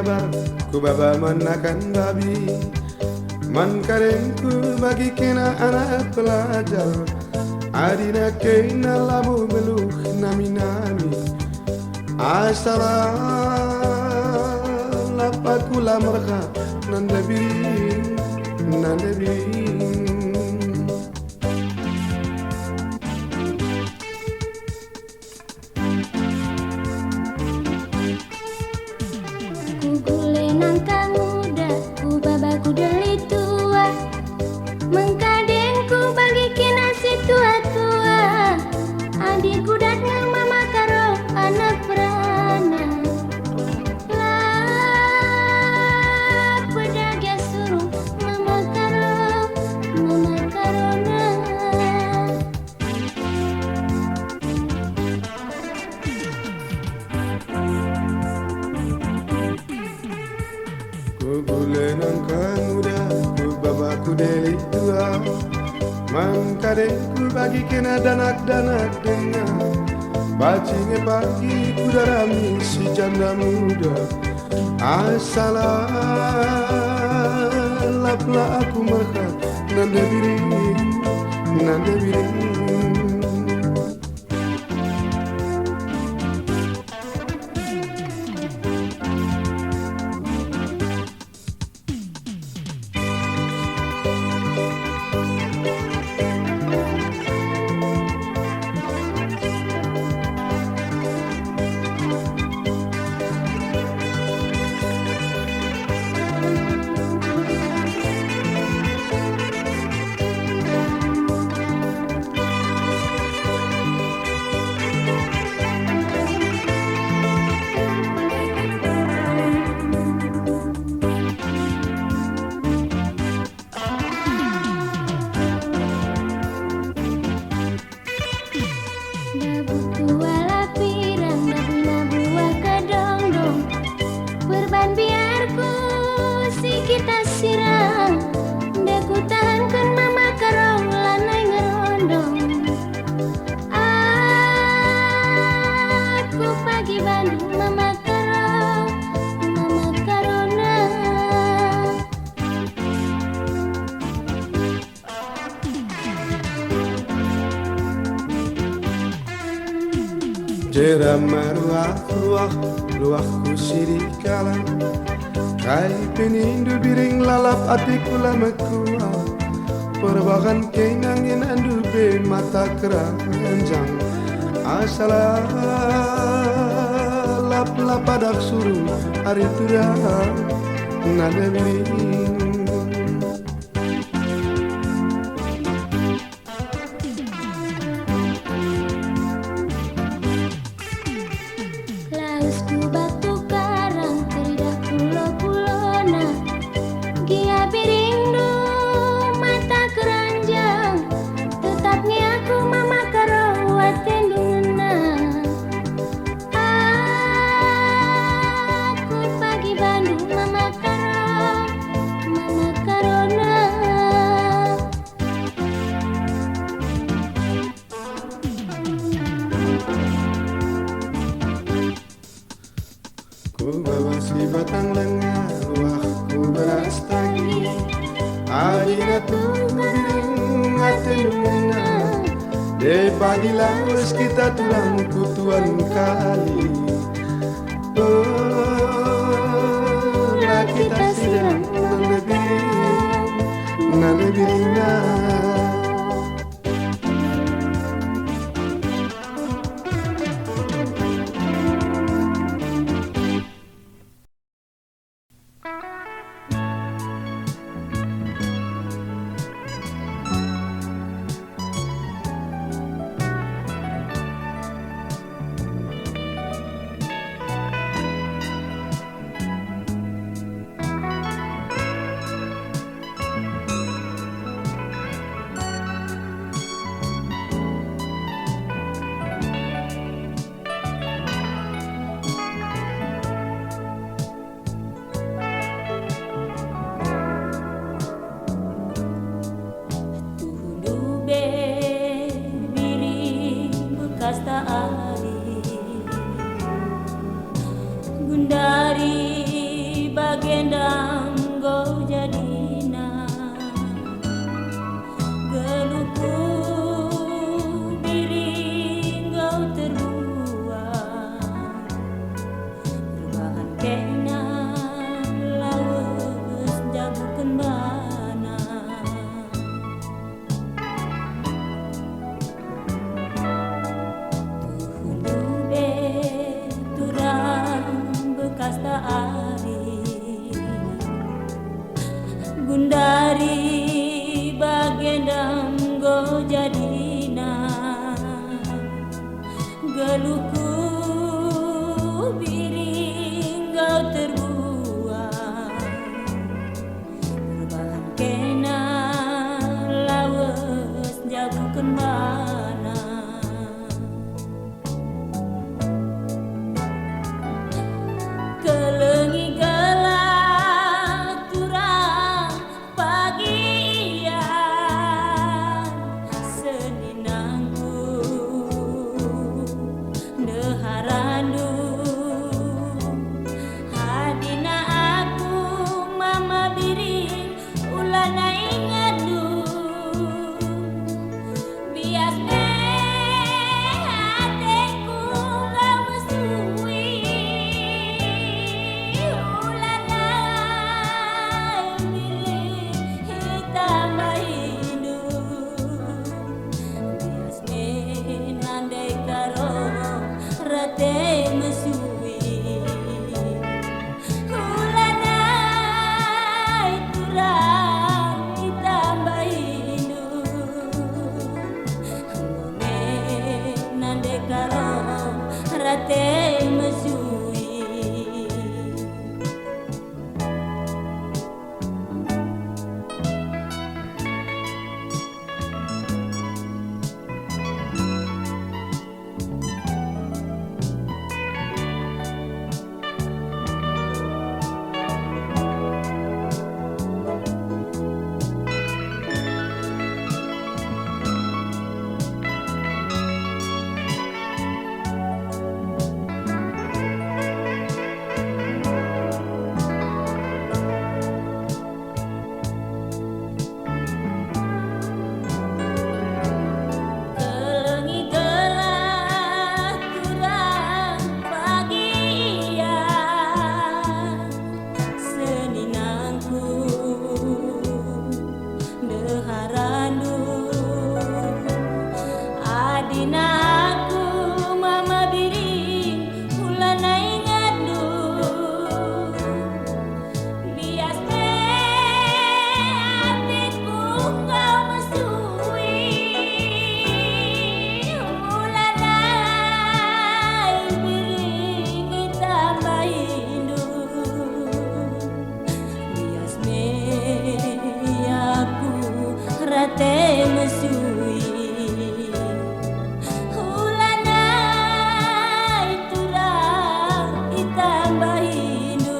kabar, ku baba menakan babi. Man karengku bagi kena anak pelajar, adina kena labu beluk nami-nami. Asala lapaku lamarka nanda biring, nanda biring. Mangkadengku bagi kena danak-danak dengar, bacinge pagi kudarami si janda muda. Asalapla aku merkat nanda biring, nanda biring. Jerama ruah ku sirik kalah, kai penindu biring lalap atiku lama kuah. Perbakan kenangin andu be mata keranjang, asalah lap padak suruh hari turang nada biring. Ku bawa si batang lengan, wah ku beras tangi. Adina tunggu biring atendungna, de pagi lawas kita tulang kutuan kali. Oh, lah kita sedang nalebirina. Gundari bagendam go jadina geluhku biring kau terbuang berbahan kena lawas jabukan mana kelengi gelap turang pagian seninangku deharandu hadina aku mama biring ulana ingadu biasne hatiku gak mesui ulana biring hitam bahindu biasne nandai karo rate mesui ulana turang hitam bahindu ngone nandai karo rate mesui kelengi gelap turang pagian seninangku deharandu adina aku mama biring ulana ingadu biasne hatiku kau mesui ulana biring hitam bahindu biasne aku rate mesui ulana turang hitam bahindu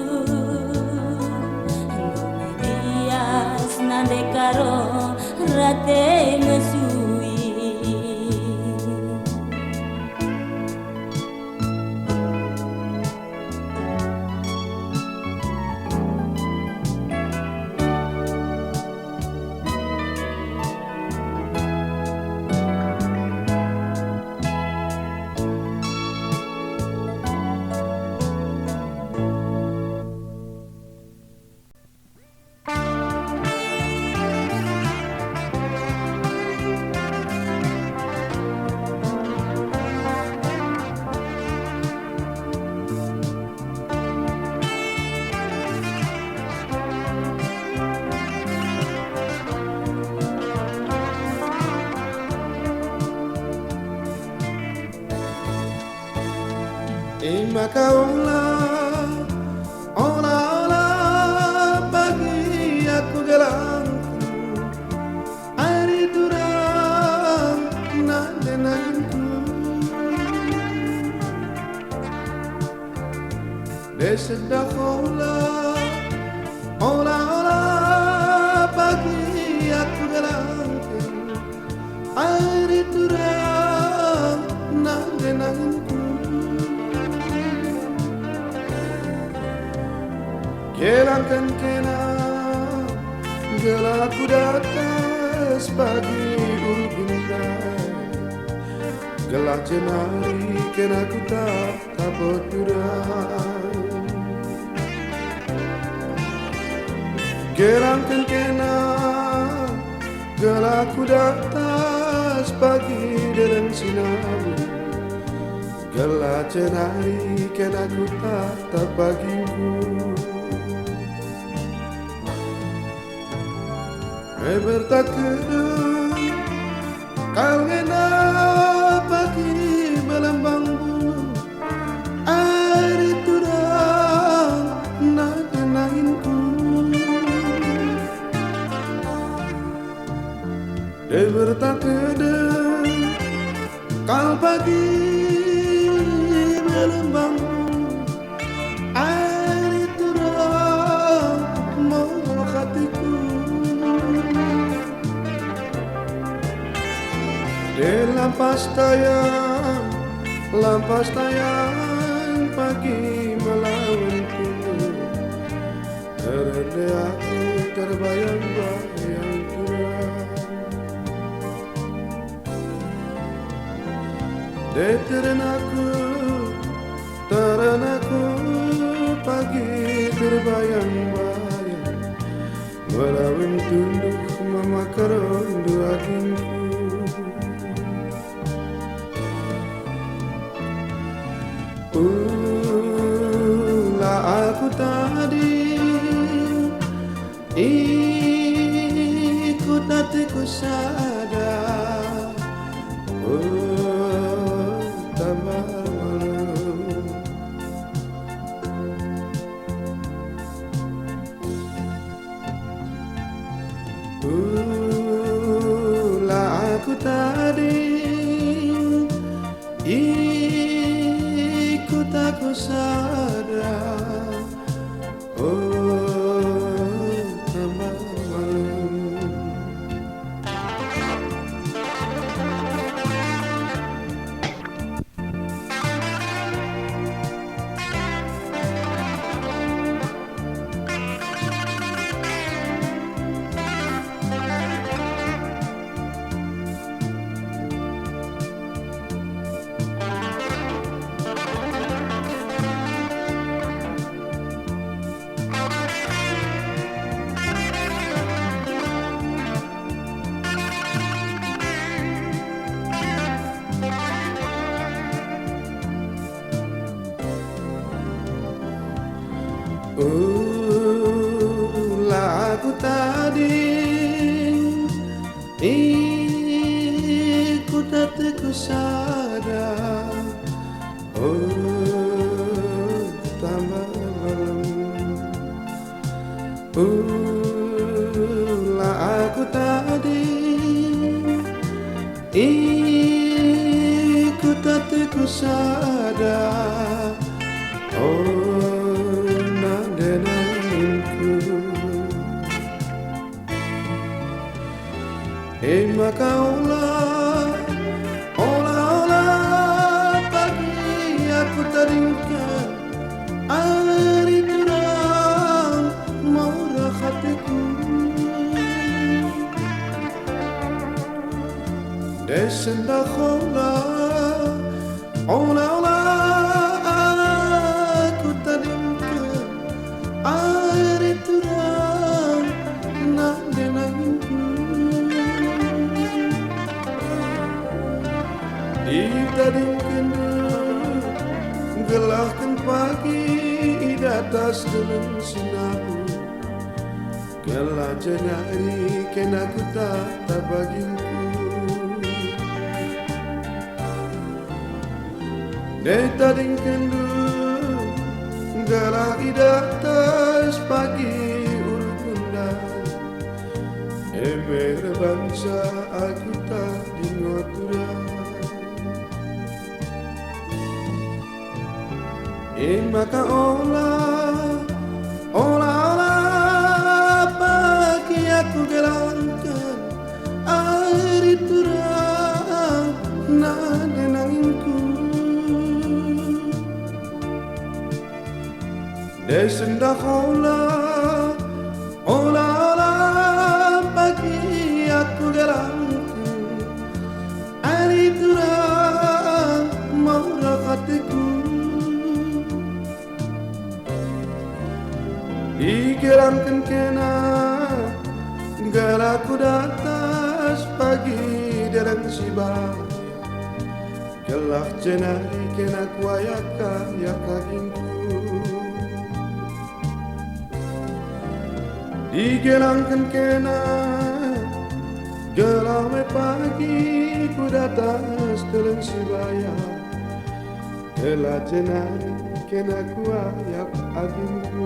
ngone bias nandai karo rate mesui maka olah bagi aku gelangku hari durang nandenanku desedak olah bagi aku gelangku hari durang nandenanku gelangkan kena gelaku datas pagi urbindai gelak cenari kena ku tak tapot durai gelangkan kena gelaku datas pagi dereng sinaru gelak cenari kena ku tak pagiku bertakdun kau ngena pagi melambang bulu air turang nada nanginku bertakdun kau pagi melambang bulu air turang mau hatiku lampas tayang pagi melawan pintu terada aku terbayang-bayang turang terenaku pagi terbayang-bayang melawan tunduk memakaron dua gingku aku tadi ikut hatiku sadar tambah malu aku tadi ikut aku sadar tambah malu aku tadi ikut hatiku sadar tambah malam aku tadi ikut hatiku sadar maka olah pagi aku teringkan air terang murah hatiku desendak olah aku teringkan air terang nade nanginku ditadingkan gelahkan pagi di atas dalam sinapu gelah jenari kena ku tak baginku ditadingkan gelah di atas pagi urkundan emer bangsa aku tak dingoturang maka olah pagi aku gelangkan air turang nada nanginku desendak olah pagi aku gelangkan air turang murah hatiku dikirakan kena galaku datas pagi dalam sibah gelah jenari kena kuayaka yaka ingku digelangkan kena Gelap pagi ku datang setelah Sibaya, kelajenan kena ku ayak agingku.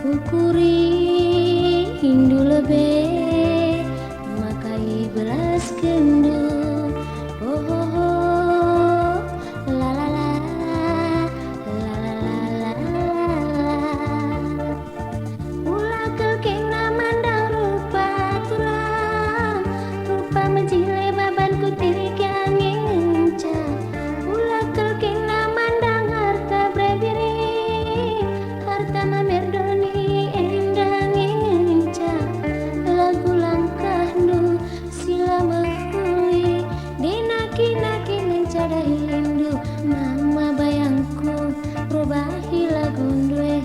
Kukuri hindu lebih makai belas kendu. Oh oh oh, la la la, la la la la. Ulah kekena mandang rupa turang, rupa menjile baban ku tiga nginca. Ulah kekena mandang harta brebiri, harta mamerdoni. Mama bayangku probahi lagu ndue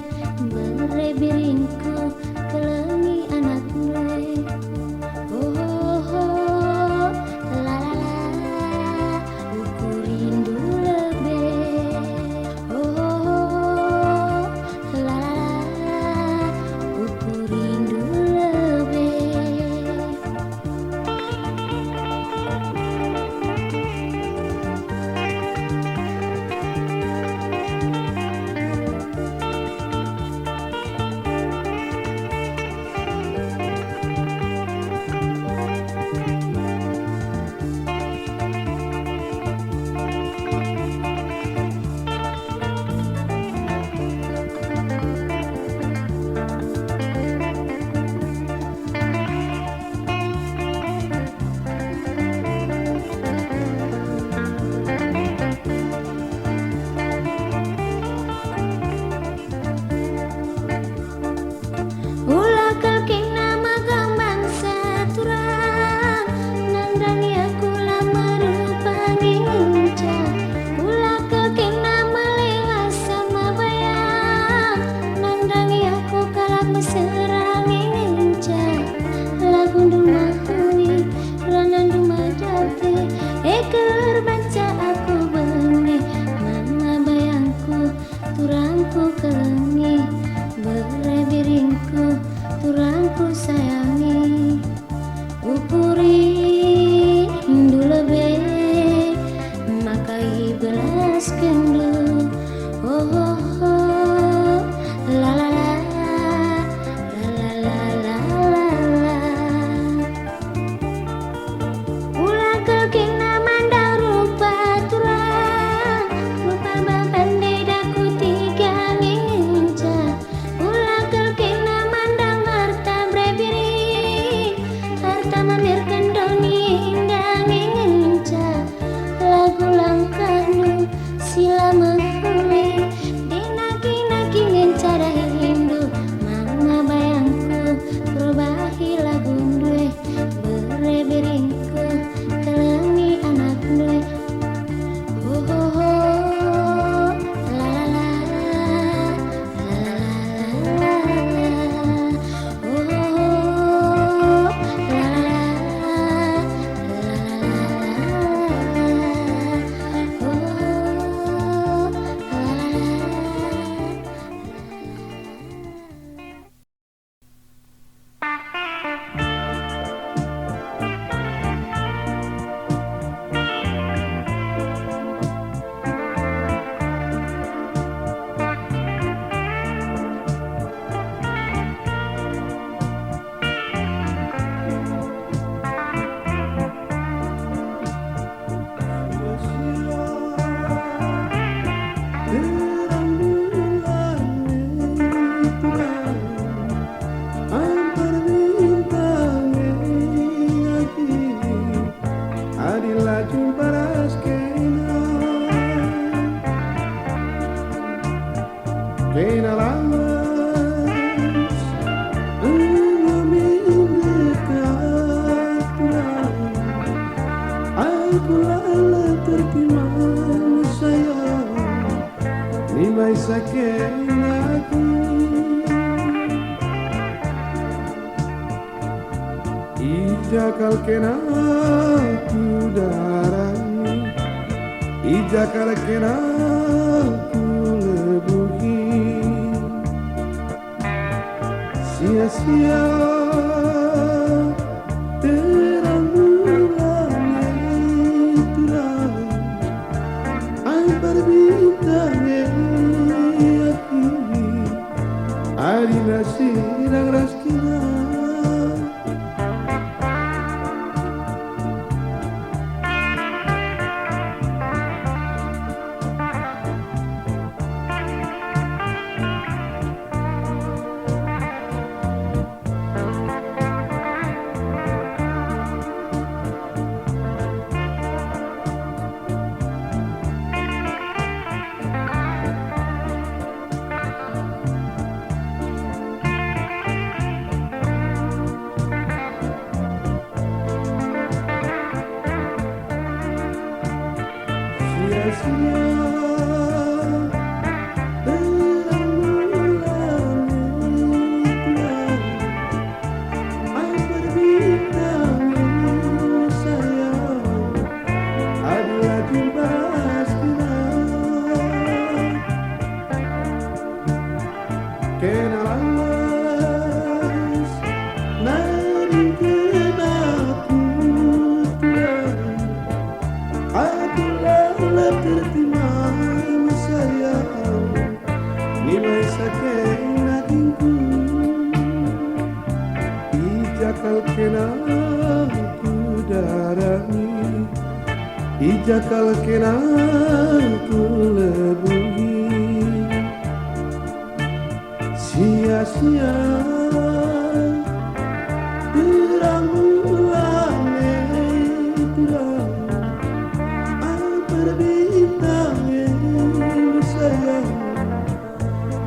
berebiringku kelengi anak ndue. Oh oh oh, la la la, aku rindu lebih. Oh oh oh, la la la, aku rindu lebih. Ijakal kena ku darani, ijakal kena ku lebuhi, sia-sia terang bulan itulah ay berbintang hati, ari nasirang raskina. Ijakal kena ku darani, ijakal kena ku lebuhi, sia-sia terang bulan itulah ay berbintang sayang,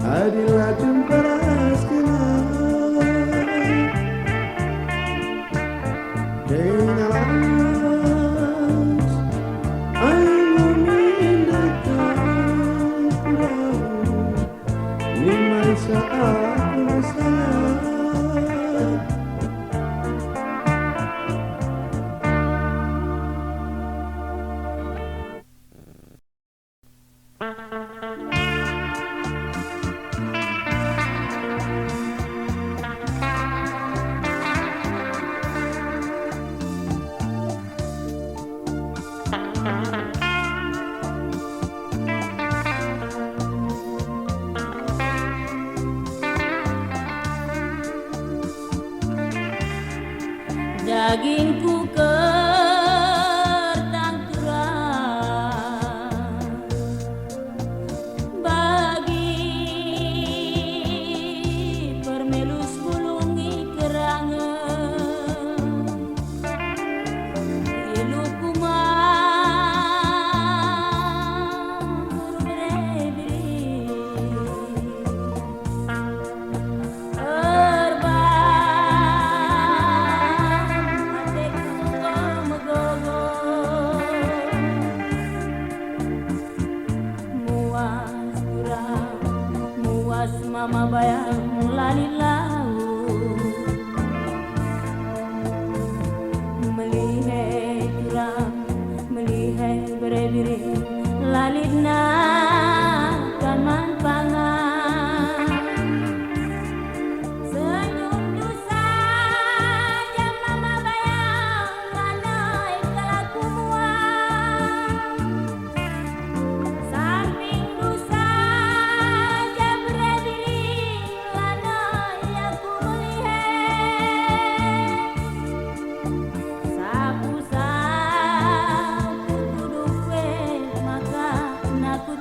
adilah jumpa raskina. Dagingku kertangkuran bagi permelus bulungi kerangan ilu kumar berebri mama bayang lali laut melihat kurang melihat berebiri lalidna kan manpangan senyum dusa jam mama bayang lanai kalaku muang samping dusa aku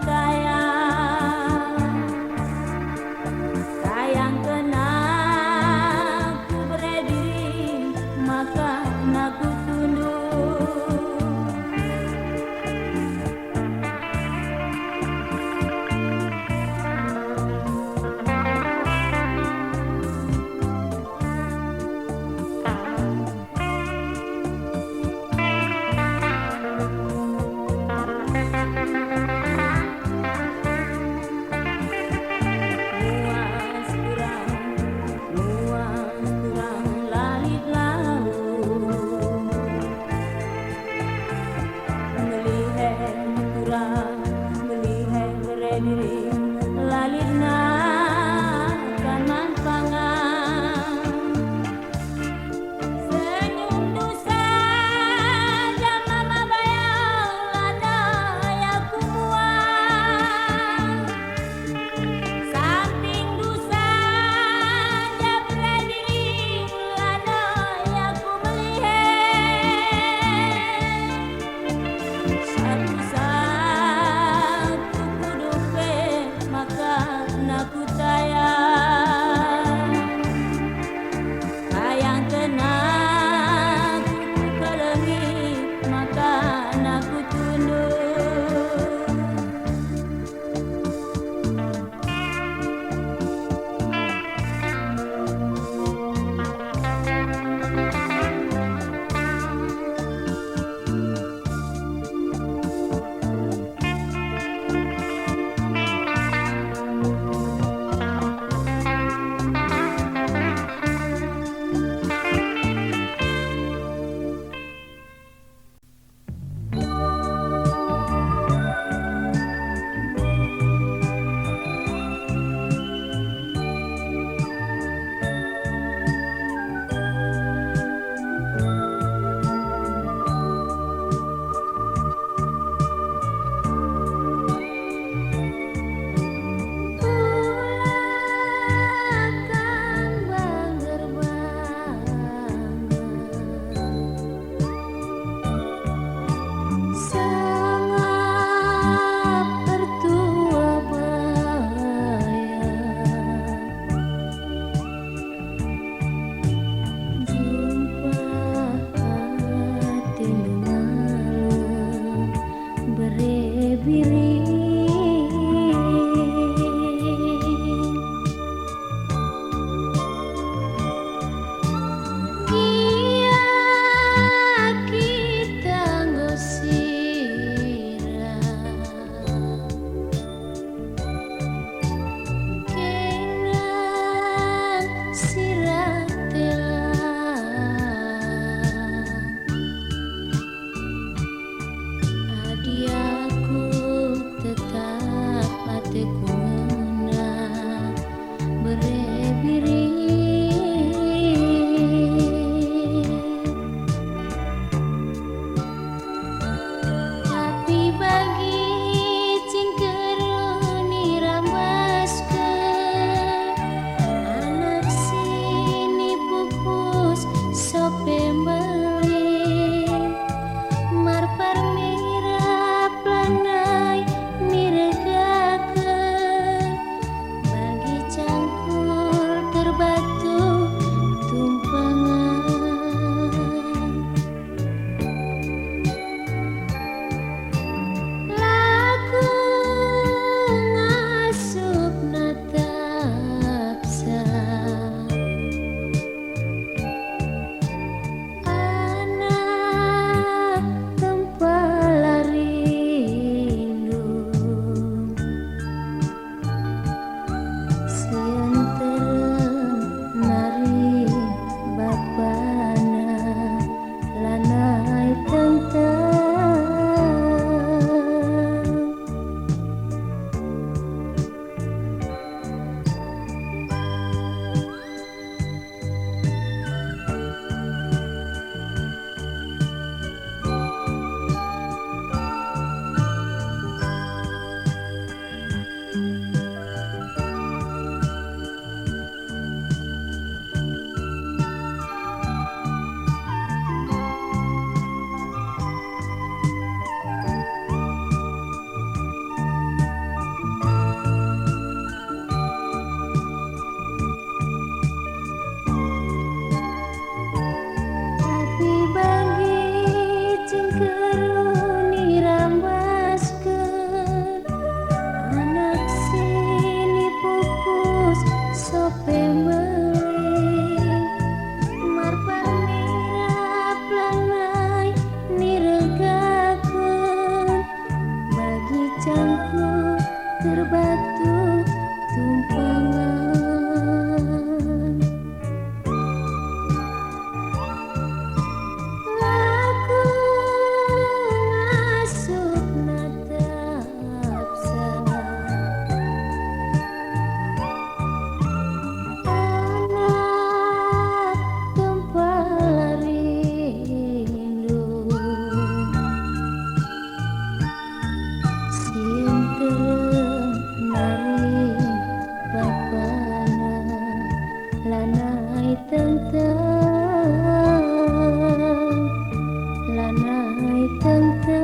lanai tentang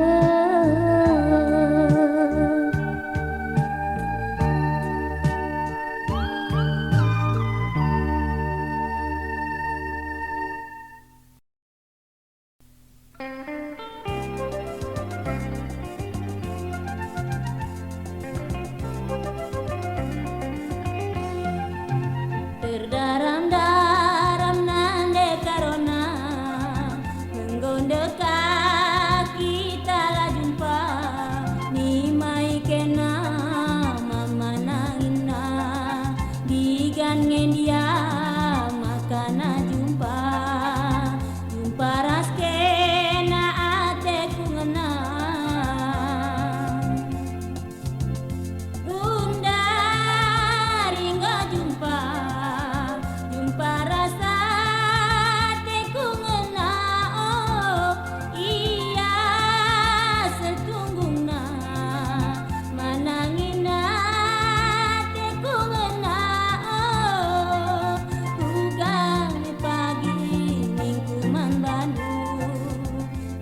terdaram-daram nande karona menggonde kaki tala jumpa ni mai kena mama nangina digan ngendia makana jumpa ras kena ate kungena bunda ringga jumpa rasa teku ngena oh iya setunggungna manangina teku ngena oh tugang pagi mingkuman bandu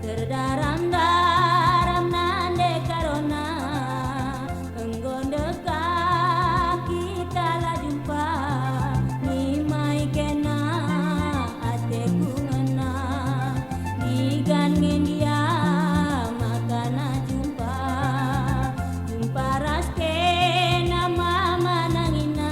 terdaram-daram nande karona enggonde kaki tala jumpa kena ate kungena digan ngendia makana jumpa ras kena mama nangina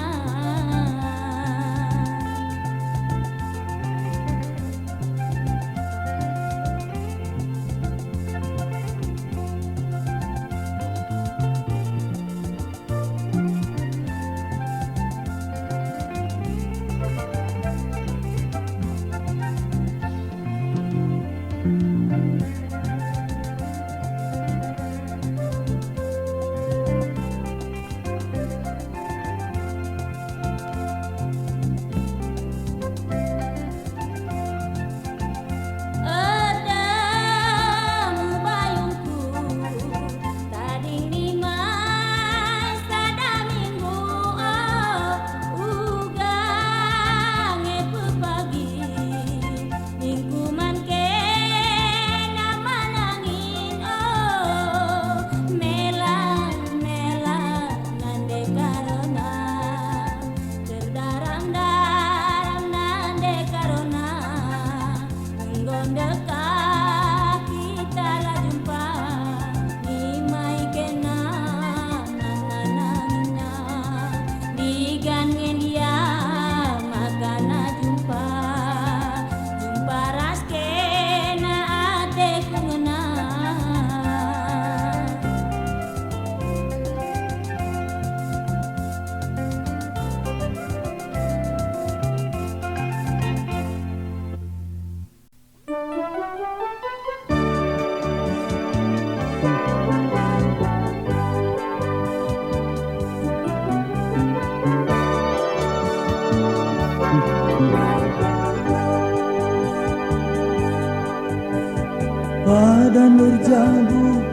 pada nur jambu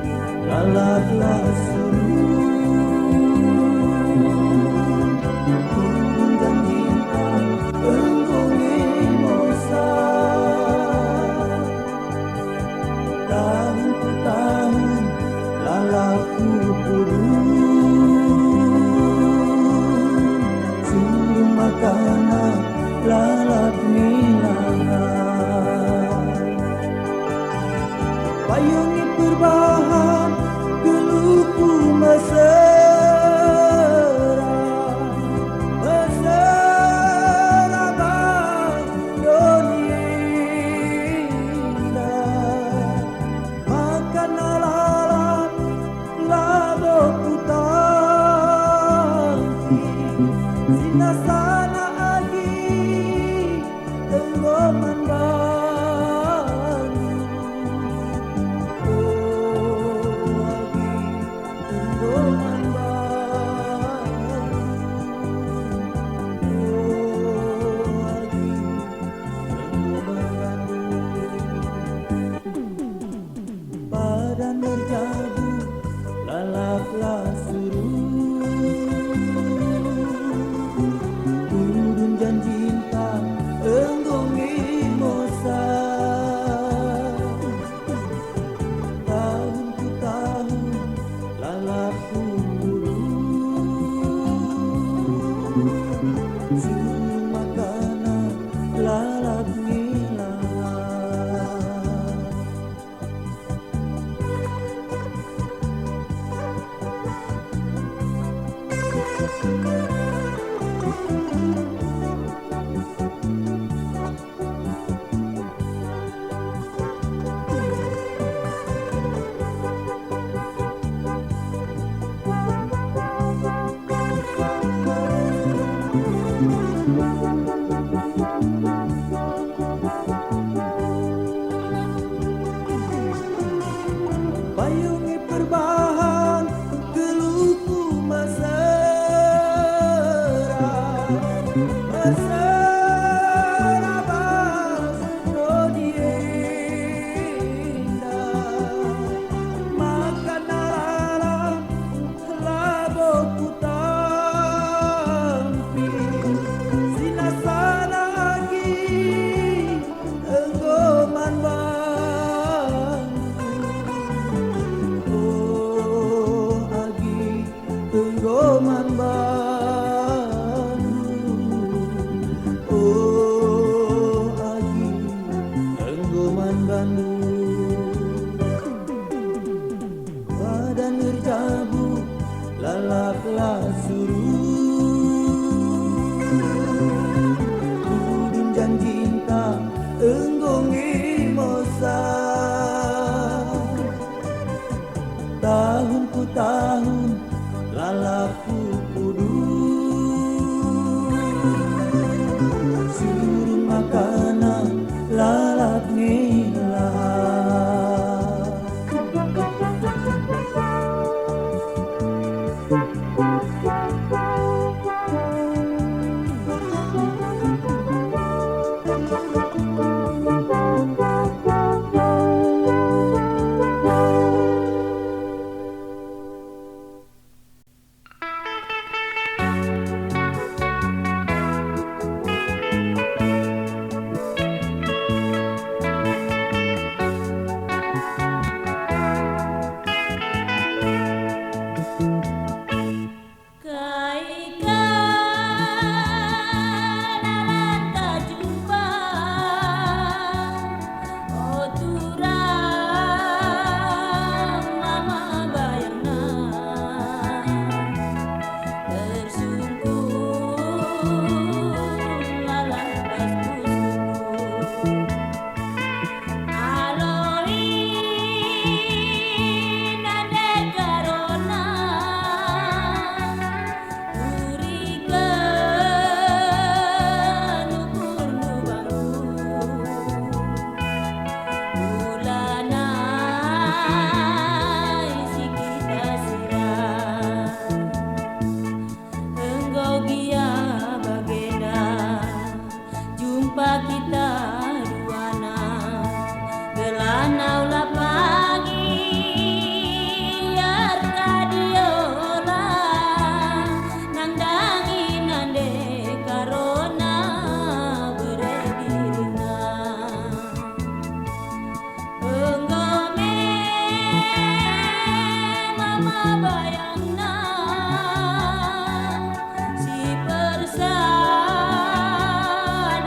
lalatlah surut turun dan bintang pengguni mosa tahun ke tahun lalaku turun suruh makanan lalat milangan payungi perbahan geluhku jumpa kita duana gelana ulah pagi yar kadiola nangdangi nande karona beredirinya enggome mama bayangna si persa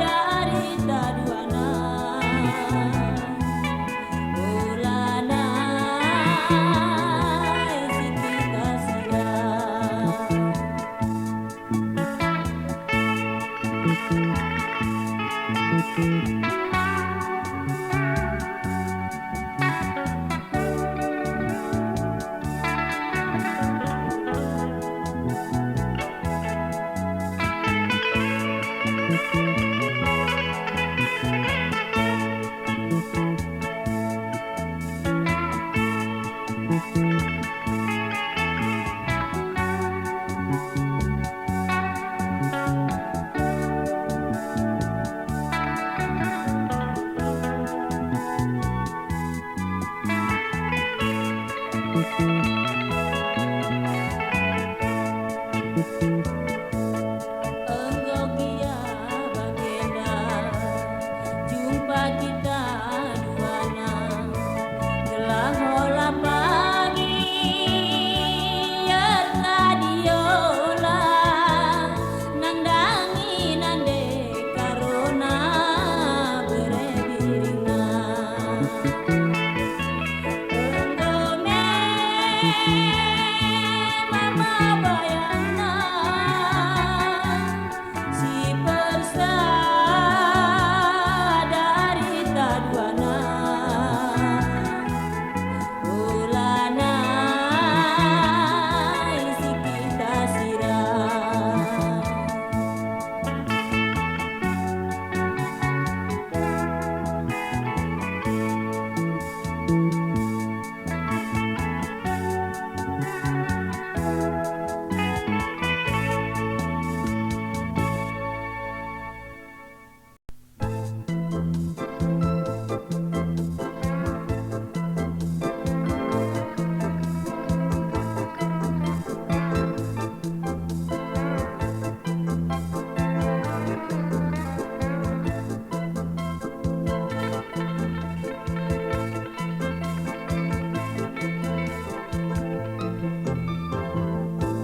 dari taduana ulana si kita engkau kia bagenda jumpa kita duana gelah hola pagi yar kadiola nangdangi nande karona beredirinya enggome mama bayangna si persa dari taduana ulana isi kita sirah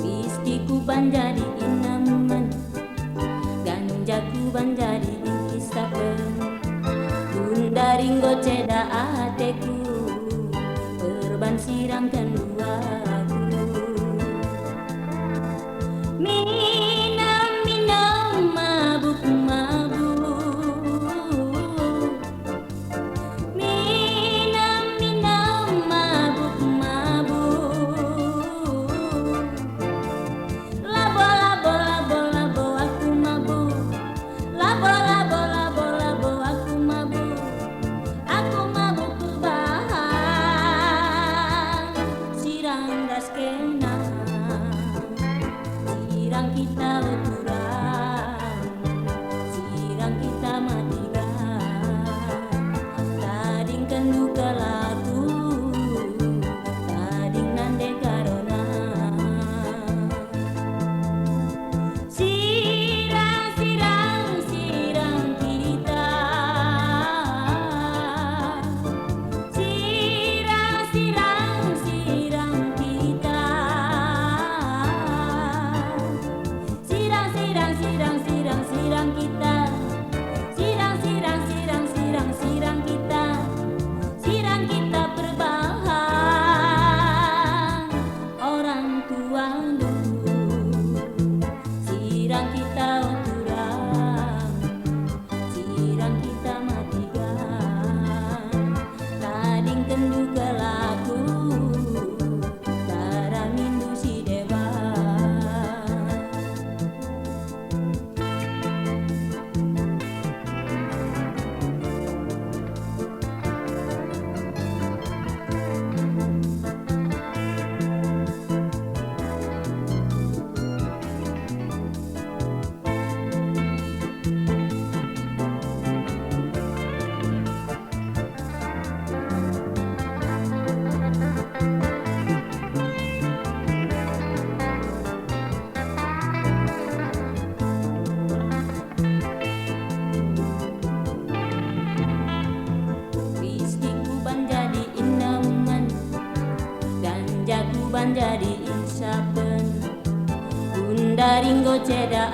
Whiskyku banjadi inaman ganjaku banjadi isapen bundaringgo ceda ateku perban sirangkan duaku minam minam mabuk mabuk minam minam mabuk mabuk labo labo labo labo aku mabuk labo labo labo labo aku mabuk perubahan sirang das kena sirang kita uturan sirang kita matikan tading kendu kelaku tading nande karona sirang sirang sirang kita sirang sirang sirang kita sirang sirang sirang sirang sirang kita sirang sirang sirang sirang sirang kita perbahan orang tua dulu sirang kita uturan sirang kita matikan tading kendu kelaku tara mindu si dewa dan jadi isapen Bunda ringgo ceda